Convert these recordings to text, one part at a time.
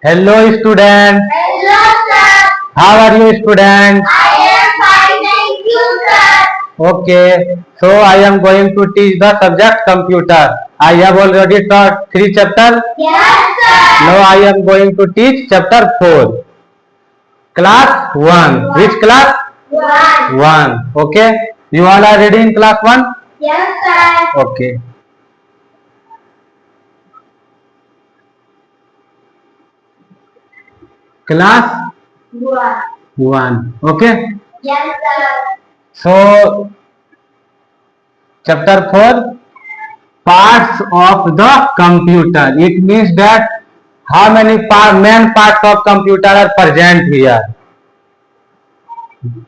Hello student. Hello sir. How are you student? I am fine, thank you sir. Okay. So I am going to teach the subject computer. I have already taught 3 chapters. Yes sir. Now I am going to teach chapter 4. Class 1. Which class? 1. 1. Okay. You all are ready in class 1? Yes sir. Okay. Class 1. 1. Okay. Yes sir. So chapter 4, parts of the computer. It means that how many main parts of computer are present here.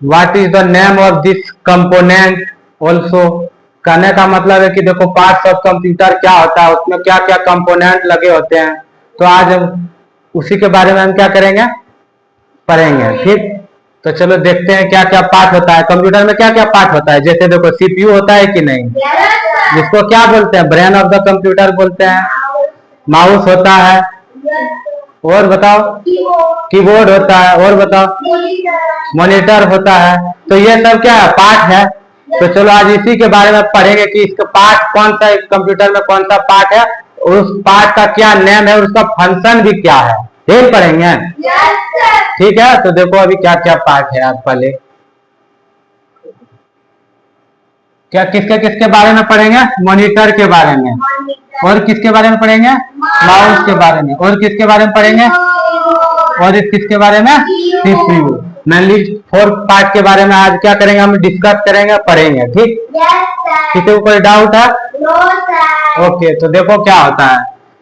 What is the name of this component also. कहने का मतलब है कि देखो parts of computer क्या होता है, उसमें क्या क्या कंपोनेंट लगे होते हैं। तो आज हम उसी के बारे में हम क्या करेंगे, पढ़ेंगे। ठीक, तो चलो देखते हैं क्या क्या पार्ट होता है कंप्यूटर में। क्या क्या पार्ट होता है, जैसे देखो सीपीयू होता है कि नहीं, जिसको क्या बोलते हैं, ब्रेन ऑफ द कंप्यूटर बोलते हैं। माउस होता है, और बताओ, कीबोर्ड होता है, और बताओ, मॉनिटर होता है। तो ये सब क्या है, पार्ट है। तो चलो आज इसी के बारे में पढ़ेंगे कि इसका पार्ट कौन सा, कंप्यूटर में कौन सा पार्ट है, उस पार्ट का क्या नेम है और उसका फंक्शन भी क्या है, यही पढ़ेंगे। ठीक है, तो देखो अभी क्या क्या पार्ट है। आप पहले क्या किसके बारे में पढ़ेंगे, मॉनिटर के बारे में, और किसके बारे में पढ़ेंगे, माउस के बारे में, और किसके बारे में पढ़ेंगे, और किसके बारे में, सीपीयू। मेनली 4 पार्ट के बारे में आज क्या करेंगे, हम डिस्कस करेंगे, पढ़ेंगे। ठीक, किसी को कोई डाउट है? ओके, तो देखो क्या होता है।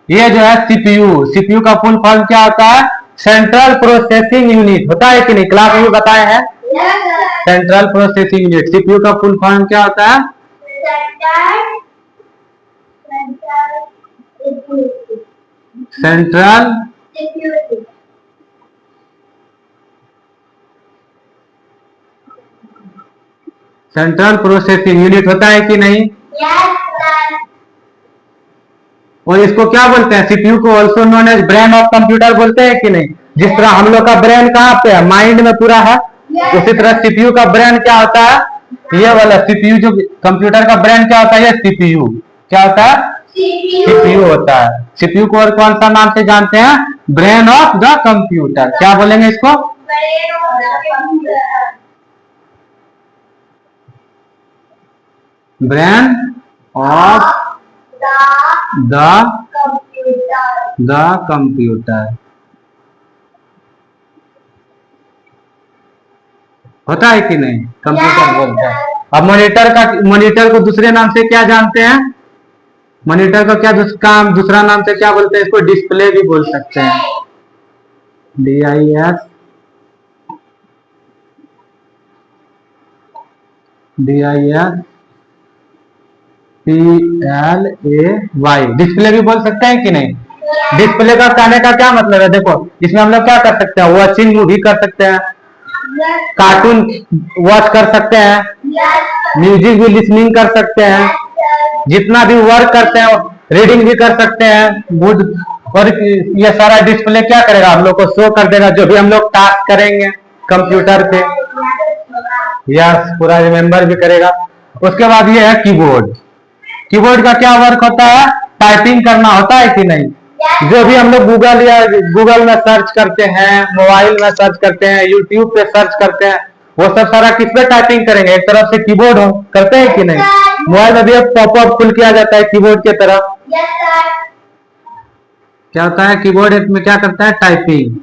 ये जो है सीपीयू, सीपीयू का फुल फॉर्म क्या होता है, सेंट्रल प्रोसेसिंग यूनिट। होता है कि नहीं, क्लास में बताए हैं, सेंट्रल प्रोसेसिंग यूनिट। सीपीयू का फुल फॉर्म क्या होता है, सेंट्रल सेंट्रल प्रोसेसिंग यूनिट। होता है कि नहीं, और इसको क्या बोलते हैं, सीपीयू को also known as brain of computer बोलते हैं कि नहीं। जिस तरह हम लोग का ब्रेन कहाँ पे है, माइंड में पूरा है, उसी तरह सीपीयू का ब्रेन क्या होता है, ये वाला सीपीयू। जो कंप्यूटर का ब्रेन क्या होता है, ये सीपीयू। क्या होता है, सीपीयू होता है। सीपीयू को और कौन सा नाम से जानते हैं, ब्रेन ऑफ द कंप्यूटर। क्या बोलेंगे इसको, ब्रेन ऑफ द कंप्यूटर। होता है कि नहीं, कंप्यूटर बोलता है। अब मॉनिटर को दूसरे नाम से क्या जानते हैं, मॉनिटर को क्या दूसरा नाम से क्या बोलते हैं, इसको डिस्प्ले भी बोल सकते हैं। DISPLAY, डिस्प्ले भी बोल सकते हैं कि नहीं। डिस्प्ले का कहने का क्या मतलब है, देखो इसमें हम लोग क्या कर सकते हैं, वॉचिंग मूवी कर सकते हैं, कार्टून वॉच कर सकते हैं, म्यूजिक भी लिसनिंग कर सकते हैं, जितना भी वर्क करते हैं रीडिंग भी कर सकते हैं, बुड। और ये सारा डिस्प्ले क्या करेगा, हम लोग को शो कर देगा जो भी हम लोग टास्क करेंगे कंप्यूटर पे। यस, पूरा रिमेम्बर भी करेगा। उसके बाद ये है कीबोर्ड। कीबोर्ड का क्या वर्क होता है, टाइपिंग करना होता है कि नहीं। जो भी हम लोग गूगल में सर्च करते हैं, मोबाइल में सर्च करते हैं, यूट्यूब पे सर्च करते हैं, वो सब सारा किस पे टाइपिंग करेंगे, एक तरफ से कीबोर्ड हो करते हैं कि नहीं। मोबाइल में भी पॉपअप खुल के आ जाता है कीबोर्ड के तरफ। क्या होता है, कीबोर्ड में क्या करता है, टाइपिंग।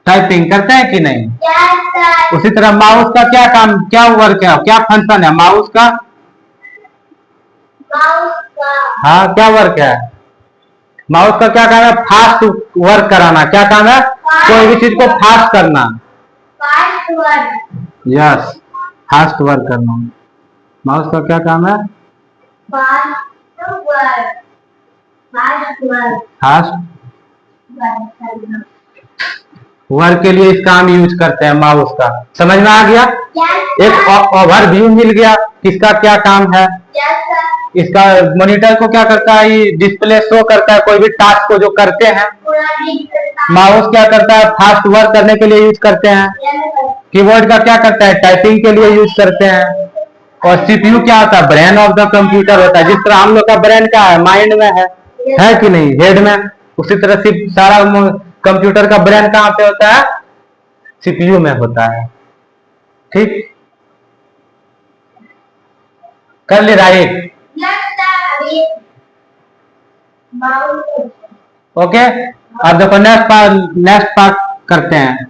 टाइपिंग करते हैं कि नहीं। उसी तरह माउस का क्या काम, क्या वर्क है, क्या फंक्शन है माउस का। हाँ, क्या वर्क है माउस का, क्या काम है, फास्ट वर्क कराना। क्या काम है, कोई भी चीज को फास्ट करना। यस, फास्ट वर्क करना माउस का क्या काम है, फास्ट वर्क के लिए इसका हम यूज करते हैं माउस का। समझ में आ गया, एक ओवरव्यू मिल गया किसका क्या काम है। इसका मॉनिटर को क्या करता है, ये डिस्प्ले शो करता है कोई भी टास्क को जो करते हैं। माउस क्या करता है, फास्ट वर्क करने के लिए यूज करते हैं। कीबोर्ड का क्या करता है, टाइपिंग के लिए यूज करते हैं। और सीपीयू क्या होता है, ब्रेन ऑफ द कंप्यूटर होता है। जिस तरह हम लोग का ब्रेन क्या है, माइंड में है कि नहीं, हेड में, उसी तरह से सारा कंप्यूटर का ब्रेन कहाँ पे होता है, सीपीयू में होता है। ठीक, कर ले राइट। ओके, अब देखो नेक्स्ट पार्ट करते हैं,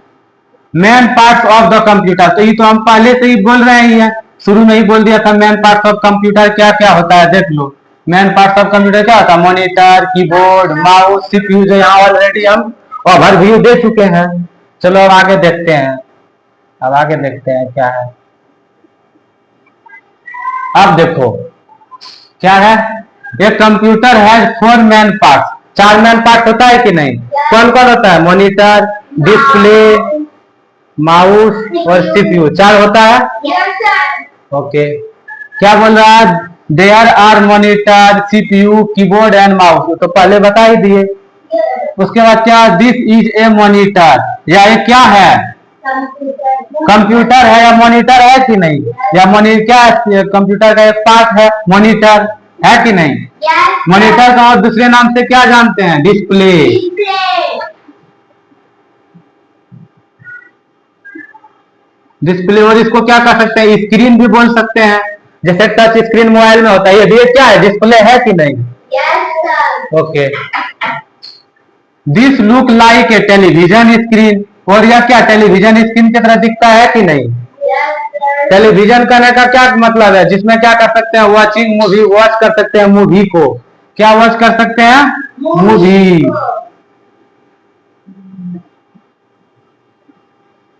main parts of the computer. तो ये तो हम पहले से ही बोल रहे हैं, शुरू में ही बोल दिया था मेन पार्ट्स ऑफ कंप्यूटर क्या क्या होता है। देख लो, मेन पार्ट्स ऑफ कंप्यूटर क्या होता है, मॉनिटर, कीबोर्ड, माउस, सीपीयू, जो यहाँ ऑलरेडी हम ओवरव्यू दे चुके हैं। चलो अब आगे देखते हैं, अब आगे देखते हैं क्या है। अब देखो क्या है, एक कंप्यूटर है 4 मेन पार्ट, 4 मेन पार्ट होता है कि नहीं। कौन कौन होता है, मॉनिटर, डिस्प्ले, माउस और सीपीयू, 4 होता है। ओके, क्या बोल रहा है, there are monitor, CPU, keyboard and mouse, तो पहले बता ही दिए। उसके बाद क्या, दिस इज ए मॉनिटर, या ये क्या है, कंप्यूटर है या मॉनिटर है कि नहीं, या मॉनिटर क्या है, कंप्यूटर का एक पार्ट है मॉनिटर, है कि नहीं। मॉनिटर का और दूसरे नाम से क्या जानते हैं, डिस्प्ले। डिस्प्ले, और इसको क्या कर सकते हैं, स्क्रीन भी बोल सकते हैं, जैसे टच स्क्रीन मोबाइल में होता है, ये क्या है, डिस्प्ले है कि नहीं। Okay, this look like a television screen, और यह क्या टेलीविजन स्क्रीन की तरह दिखता है कि नहीं। टेलीविजन करने का क्या मतलब है, जिसमें क्या कर सकते हैं, वॉचिंग मूवी, वॉच कर सकते हैं मूवी को, क्या वॉच कर सकते हैं, मूवी,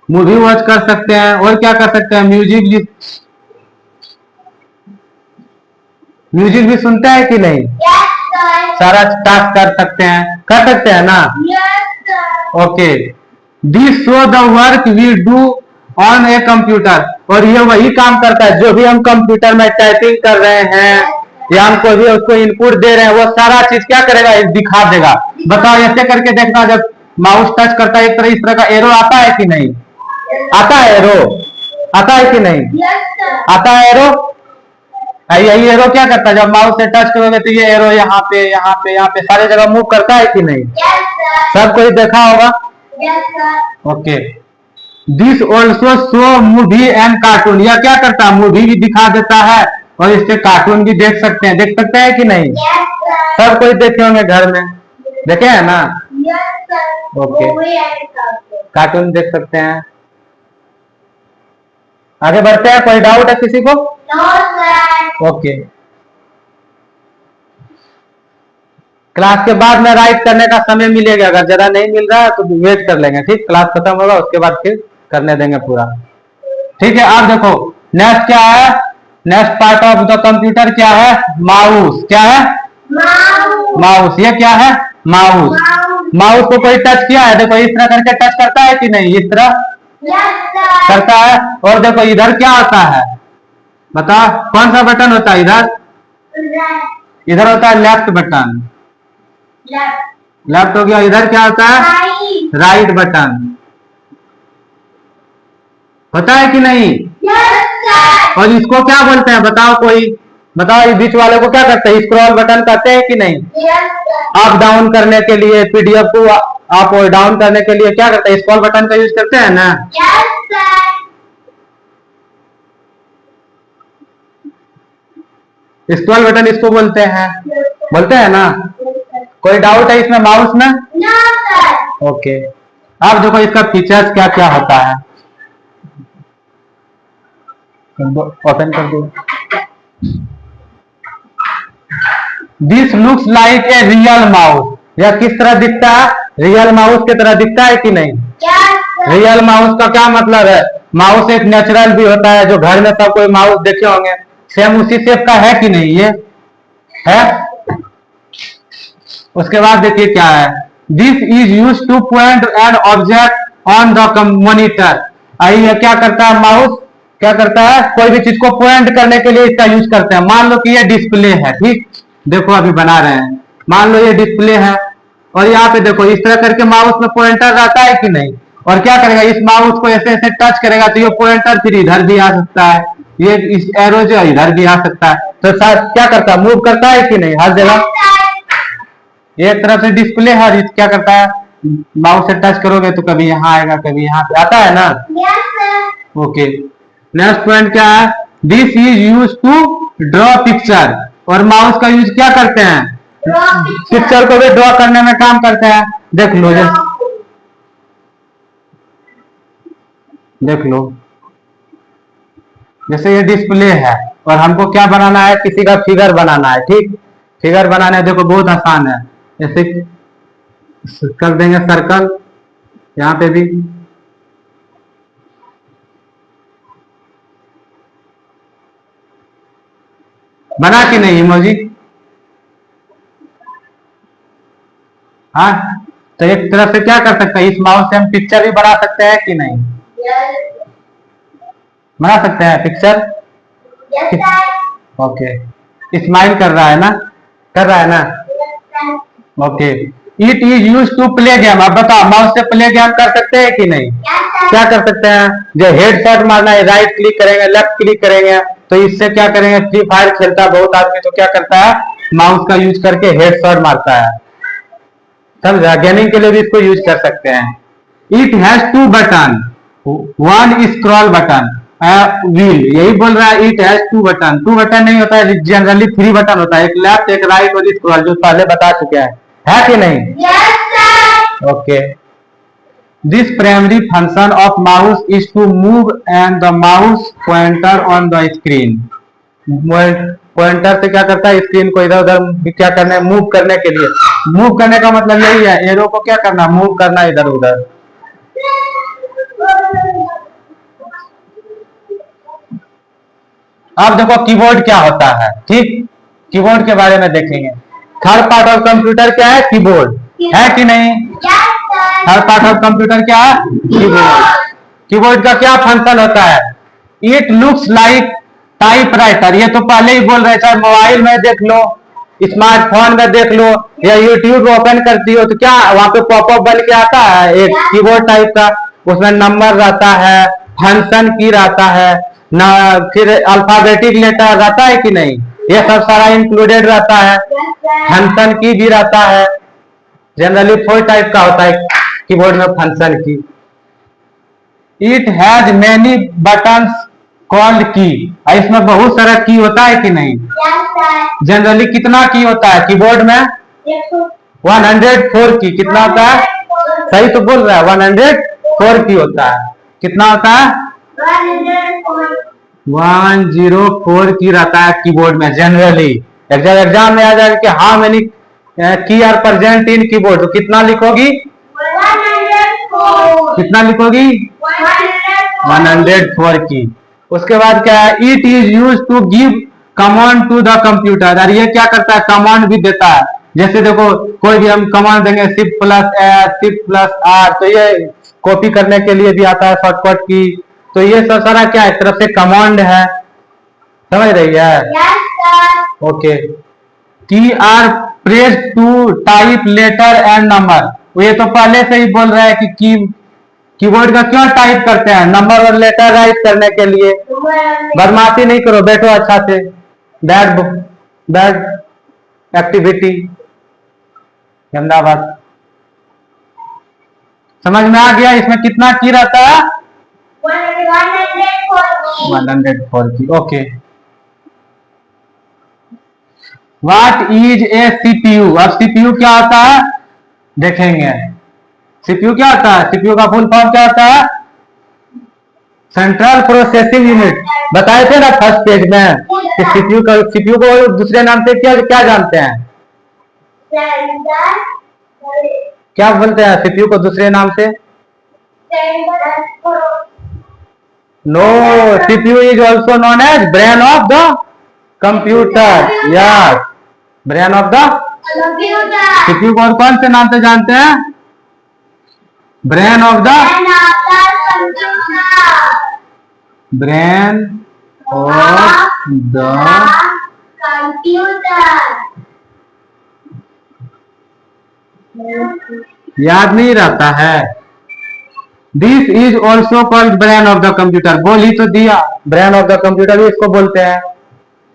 मूवी वॉच कर सकते हैं। और क्या कर सकते हैं, म्यूजिक भी सुनते हैं कि नहीं, सारा टास्क कर सकते हैं ना। Okay, this show the work we do on a computer, और ये वही काम करता है जो भी हम कंप्यूटर में टाइपिंग कर रहे हैं या हम कोई भी उसको इनपुट दे रहे हैं, वो सारा चीज क्या करेगा, दिखा देगा। बताओ, ऐसे करके देखना, जब माउस टच करता है इस तरह का एरो आता है कि नहीं, आता है एरो, आता है कि नहीं, आता है एरो। यही एरो क्या करता है, जब माउस से टच करोगे तो ये एरो यहाँ पे यहाँ पे यहाँ पे सारी जगह मूव करता है कि नहीं। सब कोई देखा होगा। Okay, this also show movie and cartoon, यह क्या करता है, मूवी भी दिखा देता है और इससे कार्टून भी देख सकते हैं कि नहीं। सब कोई देखे होंगे घर में, देखे हैं ना। ओके, कार्टून देख सकते हैं। आगे बढ़ते हैं, कोई डाउट है किसी को। ओके, क्लास के बाद में राइट करने का समय मिलेगा, अगर ज्यादा नहीं मिल रहा है तो वेट कर लेंगे। ठीक, क्लास खत्म होगा उसके बाद फिर करने देंगे पूरा। ठीक है, आप देखो नेक्स्ट क्या है, next part of the computer क्या है, माउस। क्या है, माउस। ये क्या है, माउस। माउस को कोई टच किया है, देखो इस तरह करके टच करता है कि नहीं, इस तरह करता है। और देखो इधर क्या होता है, बता कौन सा बटन होता है इधर, इधर होता है लेफ्ट बटन, लेफ्ट हो गया। इधर क्या होता है, राइट बटन, होता है कि नहीं। और इसको क्या बोलते हैं, बताओ कोई, बताओ इस बीच वाले को क्या करते हैं, स्क्रॉल बटन कहते हैं कि नहीं। अप डाउन करने के लिए, पीडीएफ को अप और डाउन करने के लिए क्या करते हैं, स्क्रॉल बटन का यूज करते हैं ना। स्क्रॉल बटन इसको बोलते हैं ना। कोई डाउट है इसमें, माउस में। ओके, अब देखो इसका फीचर्स क्या क्या होता है, ओपन कर दो। This looks like a real mouse, यह किस तरह दिखता है, रियल माउस की तरह दिखता है कि नहीं। रियल माउस का क्या मतलब है, माउस एक नेचुरल भी होता है, जो घर में सब कोई माउस देखे होंगे, सेम उसी शेप का है कि नहीं, ये है। उसके बाद देखिए क्या है, this is use to point an object on the monitor. आई क्या करता है, माउस क्या करता है, कोई भी चीज को पॉइंट करने के लिए इसका यूज करते हैं। मान लो कि ये डिस्प्ले है, ठीक, देखो अभी बना रहे हैं, मान लो ये डिस्प्ले है और यहाँ पे देखो इस तरह करके माउस में पॉइंटर रहता है कि नहीं, और क्या करेगा, इस माउस को ऐसे ऐसे टच करेगा तो ये पॉइंटर फिर इधर भी आ सकता है, ये इस एरो जो इधर भी आ सकता है, तो शायद क्या करता है, मूव करता है कि नहीं हर जगह। एक तरफ से डिस्प्ले है, क्या करता है, माउस से टच करोगे तो कभी यहाँ आएगा कभी यहाँ पे आता है ना। ओके, नेक्स्ट पॉइंट क्या है, this is use to draw picture, और माउस का यूज क्या करते हैं, पिक्चर को भी ड्रॉ करने में काम करते हैं। देख लो जैसे ये डिस्प्ले है और हमको क्या बनाना है, किसी का फिगर बनाना है, ठीक, फिगर बनाना है, देखो बहुत आसान है, ऐसे कर देंगे सर्कल, यहाँ पे भी बना कि नहीं इमोजी। हाँ, तो एक तरफ से क्या कर सकते हैं, इस माउस से हम पिक्चर भी बना सकते हैं कि नहीं, बना सकते हैं पिक्चर। ओके, स्माइल कर रहा है ना, कर रहा है ना। Okay, it is use to play game, आप बताओ माउस से प्ले गेम कर सकते हैं कि नहीं, क्या कर सकते हैं, जो हेड शॉट मारना है, राइट क्लिक करेंगे लेफ्ट क्लिक करेंगे, तो इससे क्या करेंगे, फ्री फायर खेलता है बहुत आदमी, तो क्या करता है, माउस का यूज करके हेड शॉट मारता है, समझा, गेमिंग के लिए भी इसको यूज कर सकते हैं। It has two button, one scroll button, wheel, यही बोल रहा है, it has two button, two button नहीं होता है, जनरली 3 बटन होता है, एक लेफ्ट एक राइट और स्क्रॉल, जो पहले बता चुके हैं, है कि नहीं। Okay, this primary function of mouse is to move and the mouse pointer on the screen, pointer से क्या करता है, स्क्रीन को इधर उधर क्या करना है, मूव करने के लिए, मूव करने का मतलब यही है, एरो को क्या करना, मूव करना इधर उधर। अब देखो कीबोर्ड क्या होता है, ठीक, कीबोर्ड के बारे में देखेंगे। थर्ड पार्ट ऑफ कंप्यूटर क्या है, कीबोर्ड, है कि नहीं। थर्ड पार्ट ऑफ कंप्यूटर क्या है, कीबोर्ड। कीबोर्ड का क्या फंक्शन होता है, इट लुक्स लाइक टाइपराइटर, ये तो पहले ही बोल रहे, चाहे मोबाइल में देख लो, स्मार्टफोन में देख लो, या यूट्यूब ओपन करती हो तो क्या वहां पे पॉपअप बन के आता है एक कीबोर्ड टाइप का, उसमें नंबर रहता है, फंक्शन की रहता है ना, फिर अल्फाबेटिक लेटर रहता है कि नहीं, ये सब सारा इंक्लूडेड रहता है, फंक्शन की भी रहता है, जनरली 4 टाइप का होता है कीबोर्ड में फंक्शन की। It has many buttons called की, इसमें बहुत सारा की होता है कि नहीं, जनरली कितना की होता है कीबोर्ड में, 104 की, कितना होता है, सही तो बोल रहा है, 104 की होता है, कितना होता है, 104 की रहता है कीबोर्ड में जनरली। एग्जाम में आ जाएगा कि हाउ मेनी की आर प्रेजेंट इन कीबोर्ड, तो कितना लिखोगी, 104, कितना लिखोगी, 104 की। उसके बाद क्या है, it is use to give command to the computer, और ये क्या करता है, कमांड भी देता है, जैसे देखो कोई भी हम कमांड देंगे Shift+R, तो ये कॉपी करने के लिए भी आता है शॉर्टकट की, तो ये सब सारा क्या है, एक तरफ से कमांड है, समझ रही है। Okay, key are press to type letter and number, ये तो पहले से ही बोल रहा है कि कीबोर्ड का क्यों टाइप करते हैं, नंबर और लेटर राइट करने के लिए। बदमाशी नहीं करो, बैठो अच्छा से, बैड एक्टिविटी, गंदा बात, समझ में आ गया, इसमें कितना की रहता है, 104 की। Okay, what is A CPU, अब सीपीयू क्या होता है देखेंगे, सीपीयू क्या होता है, सीपीयू का फुल फॉर्म क्या होता है, सेंट्रल प्रोसेसिंग यूनिट, बताए थे ना फर्स्ट पेज में कि सीपीयू को दूसरे नाम से क्या क्या जानते हैं, क्या बोलते हैं सीपीयू को दूसरे नाम से, no, CPU is also known as brain of the computer, yes, brain of the CPU को और कौन से नाम से जानते हैं, brain of the, brain of the computer. याद नहीं रहता है। This is also called brain of the computer. बोल ही तो दिया, ब्रेन ऑफ द कंप्यूटर भी इसको बोलते हैं।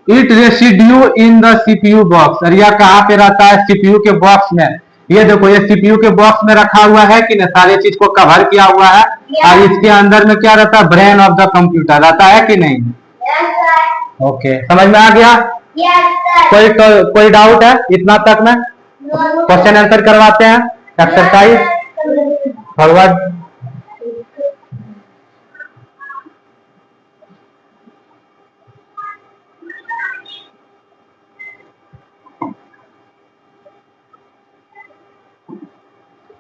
It residue in the CPU box. और यह कहाँ पे रहता है? सीपीयू के बॉक्स में। ये देखो, ये सीपीयू के बॉक्स में रखा हुआ है कि नहीं, सारी चीज को कवर किया हुआ है। और इसके अंदर में क्या रहता है? ब्रेन ऑफ द कंप्यूटर रहता है कि नहीं? ओके, समझ में आ गया? कोई डाउट है इतना तक में? क्वेश्चन आंसर करवाते हैं, एक्सरसाइज फॉरवर्ड।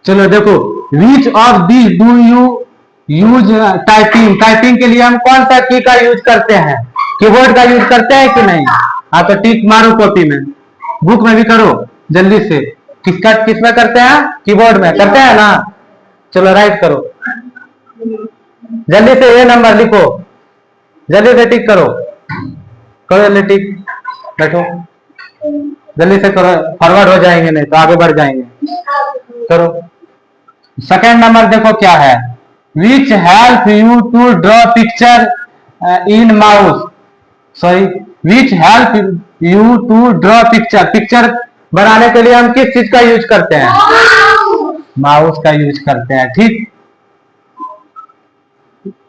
चलो देखो, which of this do you use typing? Typing के लिए हम कौन सा की का यूज करते हैं? कीबोर्ड का यूज करते हैं कि नहीं? हाँ, तो टिक मारो कॉपी में, बुक में भी करो जल्दी से। किसमें करते हैं? कीबोर्ड में करते हैं ना। चलो राइट करो जल्दी से, ये नंबर लिखो, जल्दी से टिक करो, जल्दी टिक, बैठो जल्दी से करो, फॉरवर्ड हो जाएंगे, नहीं तो आगे बढ़ जाएंगे। करो। सेकेंड नंबर देखो क्या है? Which help you to draw picture in mouse. Sorry, which help you to draw picture. Picture बनाने के लिए हम किस चीज का यूज करते हैं? माउस का यूज करते हैं, ठीक।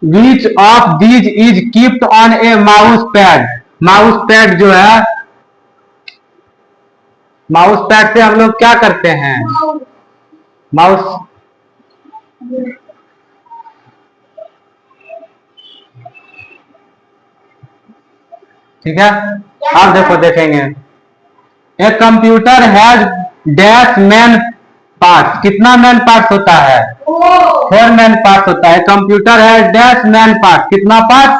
Which of these is keeped on A mouse pad. Mouse pad जो है, माउस पैड से हम लोग क्या करते हैं? माउस, ठीक है। अब देखो, देखेंगे, a computer has dash man parts. कितना मैन पार्ट्स होता है? 4 मैन पार्ट्स होता है। Computer has dash man part. कितना पार्ट?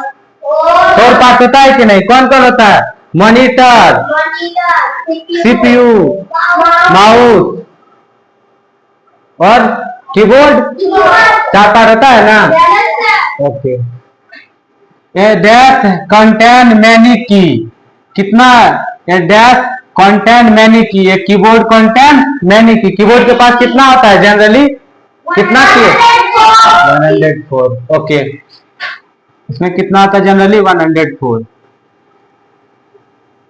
4 पार्ट होता है कि नहीं? कौन कौन होता है? मॉनिटर, सीपीयू, माउस और कीबोर्ड। 4 पार्ट होता है ना। ओके। ए डैश कंटेन मैनी की। कितना? ए डैश कंटेन मैनी की। ए कीबोर्ड कंटेन मैनी की। कीबोर्ड के पास कितना होता है जनरली? कितना की? 104। ओके, इसमें कितना आता है generally? 104।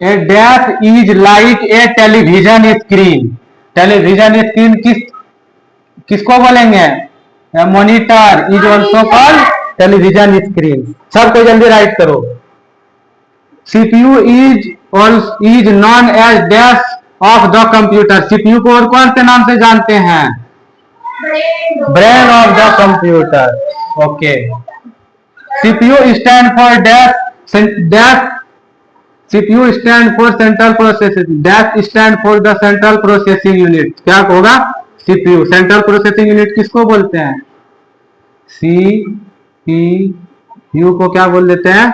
A dash is like a television screen. Television screen किसको बोलेंगे? Monitor is also called television screen. सबको जल्दी राइट करो। CPU is known as dash of the computer. CPU को और कौन से नाम से जानते हैं? Brain of the computer. Okay. CPU stand for dash. CPU stand for central processing. Dash stand for the central processing unit. क्या होगा? सीपीयू। सेंट्रल प्रोसेसिंग यूनिट किसको बोलते हैं? सीपीयू को क्या बोल देते हैं?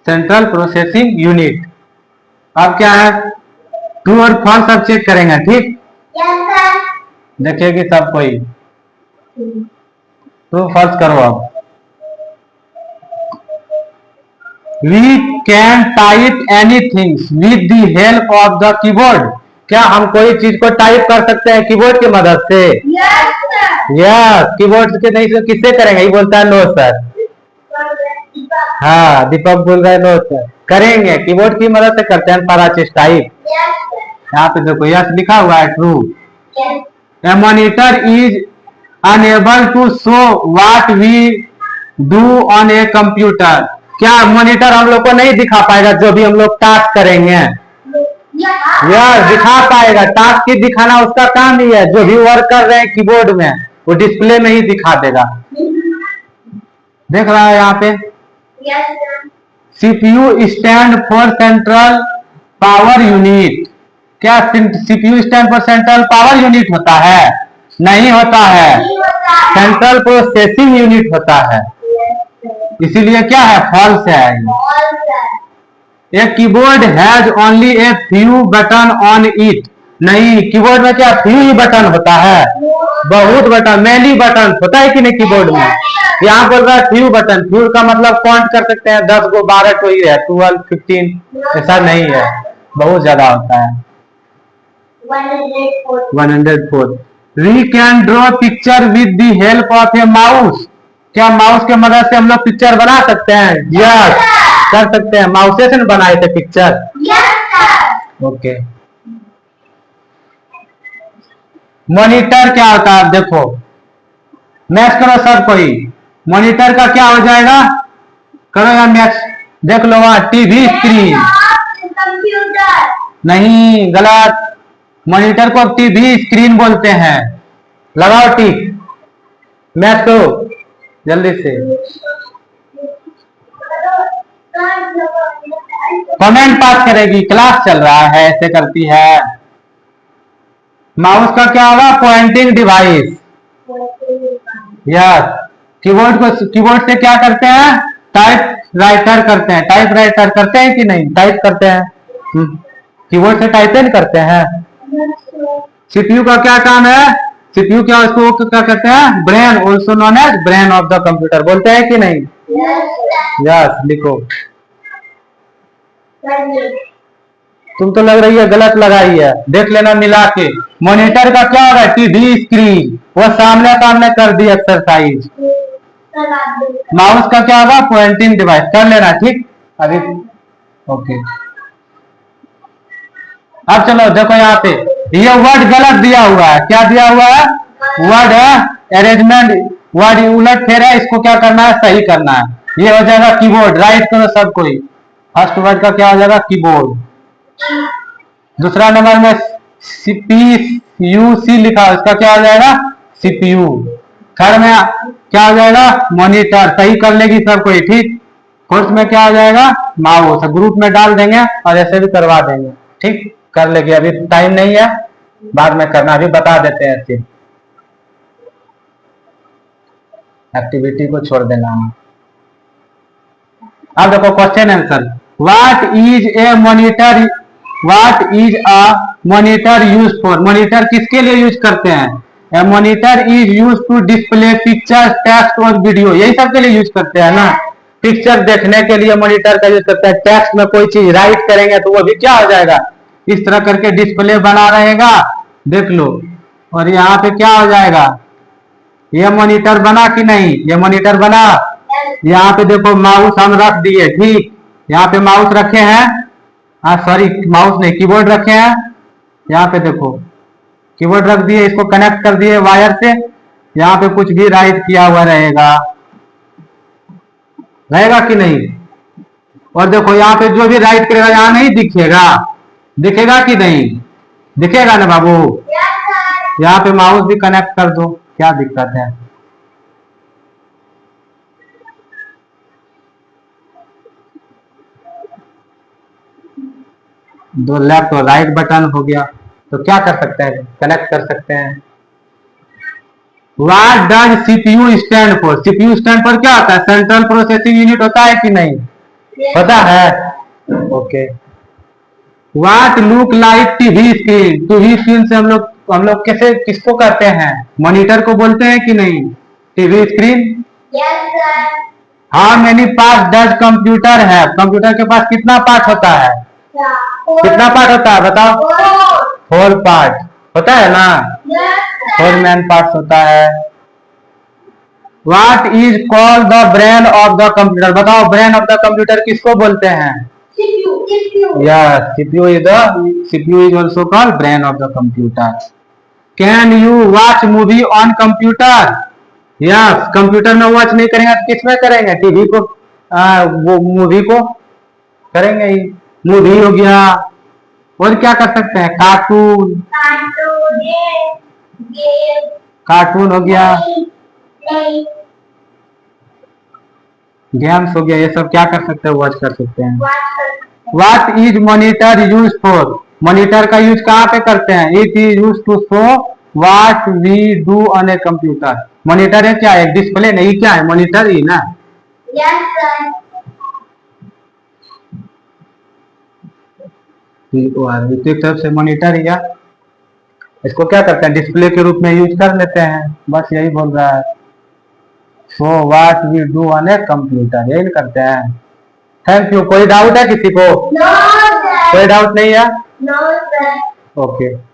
Central processing unit. अब क्या है? ट्रू और फॉल्स सब चेक करेंगे, ठीक। देखिए कि सब कोई ट्रू फॉल्स करो। अब we can type anything with the help of the keyboard. क्या हम कोई चीज को टाइप कर सकते हैं कीबोर्ड की मदद से? यस। कीबोर्ड के नहीं तो किससे करेंगे? ये बोलता है नो सर। हाँ, दीपक बोल रहा है नो सर। करेंगे, कीबोर्ड की मदद से करते हैं सारा चीज टाइप। यहाँ पे देखो यस लिखा हुआ है, true. A monitor is enable to show what we do on a computer. क्या मॉनिटर हम लोग को नहीं दिखा पाएगा जो भी हम लोग टास्क करेंगे? यस, दिखा पाएगा। टास्क की दिखाना उसका काम ही है। जो भी वर्क कर रहे हैं कीबोर्ड में वो डिस्प्ले में ही दिखा देगा। देख रहा है यहाँ पे? CPU stand for central power unit. क्या CPU stand for central power unit होता है? नहीं होता है, सेंट्रल प्रोसेसिंग यूनिट होता है। इसीलिए क्या है? फॉल्स है। A keyboard has only a few button on it. नहीं, कीबोर्ड में क्या फ्यू ही बटन होता है? बहुत बटन, मैनी बटन होता है कि नहीं कीबोर्ड में? यहाँ बोल रहा है फ्यू बटन। फ्यू का मतलब काउंट कर सकते हैं 10 को, 12 को ही है, 12 15 ऐसा नहीं है, बहुत ज्यादा होता है। 104। We can draw picture with the help of a mouse. क्या माउस के मदद से हम लोग पिक्चर बना सकते हैं? यस, कर सकते हैं। माउस से ना बनाए थे पिक्चर। ओके। मॉनिटर क्या होता है? देखो, मैच करो सब कोई। मॉनिटर का क्या हो जाएगा? करो यार मैच, देख लो वहां टीवी स्क्रीन। कंप्यूटर। नहीं, गलत। मॉनिटर को टीवी स्क्रीन बोलते हैं। लगाओ टिक, मैच करो जल्दी से। कमेंट पास करेगी, क्लास चल रहा है, ऐसे करती है। माउस का क्या होगा? Pointing device. यस। कीबोर्ड से क्या करते हैं? टाइप राइटर करते हैं। टाइप राइटर करते हैं कि नहीं? टाइप करते हैं। कीबोर्ड से टाइप नहीं करते हैं। सीपीयू का क्या काम है? सीपीयू क्या, उसको क्या कहते हैं? Brain, also known as brain of the computer, बोलते हैं कि नहीं? यस, लिखो। तुम तो लग रही है गलत लगाई है, देख लेना मिला के। मॉनिटर का क्या होगा? टीवी स्क्रीन, वो सामने सामने कर दी एक्सरसाइज। माउस का क्या होगा? पॉइंटिंग डिवाइस, कर लेना ठीक अभी। ओके, अब चलो देखो यहाँ पे ये वर्ड गलत दिया हुआ है। क्या दिया हुआ है? वर्ड है अरेंजमेंट, वर्ड उलट फेर है, इसको क्या करना है? सही करना है। ये हो जाएगा कीबोर्ड। राइट करो सब कोई। फर्स्ट वर्ड का क्या हो जाएगा? कीबोर्ड। दूसरा नंबर में सीपीयू लिखा, इसका क्या हो जाएगा? सीपीयू। थर्ड में क्या हो जाएगा? मॉनिटर। सही कर लेगी सब कोई ठीक। फोर्थ में क्या हो जाएगा? माउस। ग्रुप में डाल देंगे और ऐसे भी करवा देंगे, ठीक कर लेगी। अभी टाइम नहीं है, बाद में करना, अभी बता देते हैं। ऐसी एक्टिविटी को छोड़ देना। अब देखो question answer. What is a monitor? What is a monitor use for? Monitor किसके लिए यूज करते हैं? A monitor is use to display picture, text और वीडियो, यही सब के लिए यूज करते हैं ना। पिक्चर देखने के लिए मॉनिटर का यूज करते हैं। टेक्स्ट में कोई चीज राइट करेंगे तो वो भी क्या हो जाएगा? इस तरह करके डिस्प्ले बना रहेगा, देख लो। और यहाँ पे क्या हो जाएगा? ये मॉनिटर बना कि नहीं? ये मॉनिटर बना। यहाँ पे देखो माउस हम रख दिए, ठीक। यहाँ पे माउस रखे हैं, हाँ सॉरी माउस नहीं, कीबोर्ड रखे हैं। यहाँ पे देखो कीबोर्ड रख दिए, इसको कनेक्ट कर दिए वायर से। यहाँ पे कुछ भी राइट किया हुआ रहेगा, रहेगा कि नहीं? और देखो यहाँ पे जो भी राइट करेगा यहाँ नहीं दिखेगा, दिखेगा कि नहीं? दिखेगा ना बाबू। यहाँ पे माउस भी कनेक्ट कर दो, क्या दिक्कत है? दो लेफ्ट और राइट बटन हो गया, तो क्या कर सकते हैं? कनेक्ट कर सकते हैं। What does CPU stand for? CPU stand for क्या होता है? सेंट्रल प्रोसेसिंग यूनिट होता है कि नहीं? पता है? Okay. What look like TV screen? TV screen से हम लोग कैसे, किसको कहते हैं? मॉनिटर को बोलते हैं कि नहीं? TV screen. How many part does computer है? कंप्यूटर के पास कितना पार्ट होता है? कितना पार्ट होता है बताओ? 4 पार्ट होता है ना। 4 मेन पार्ट होता है। What is called the brain of the computer? बताओ ब्रेन ऑफ द कंप्यूटर किसको बोलते हैं? Yes, CPU is also called brain of the computer. Can you watch movie on computer? Yes, computer में watch नहीं करेंगे तो किस में करेंगे? टीवी को, वो मूवी को करेंगे ही। मूवी हो गया, और क्या कर सकते हैं? कार्टून, कार्टून हो गया, गेम्स हो गया, ये सब क्या कर सकते हैं? वॉच कर सकते हैं। What is monitor used for? Monitor का यूज कहाँ पे करते हैं? It is used to show what we do on a computer. Monitor है क्या है? डिस्प्ले नहीं, क्या है? मॉनिटर ही ना। Yes, sir. एक तरफ से मॉनिटर या इसको क्या करते हैं, डिस्प्ले के रूप में यूज कर लेते हैं, बस यही बोल रहा है। So what we do on a computer, यही करते हैं। Thank you. कोई डाउट है किसी को? No, sir. कोई डाउट नहीं है? No, sir. ओके।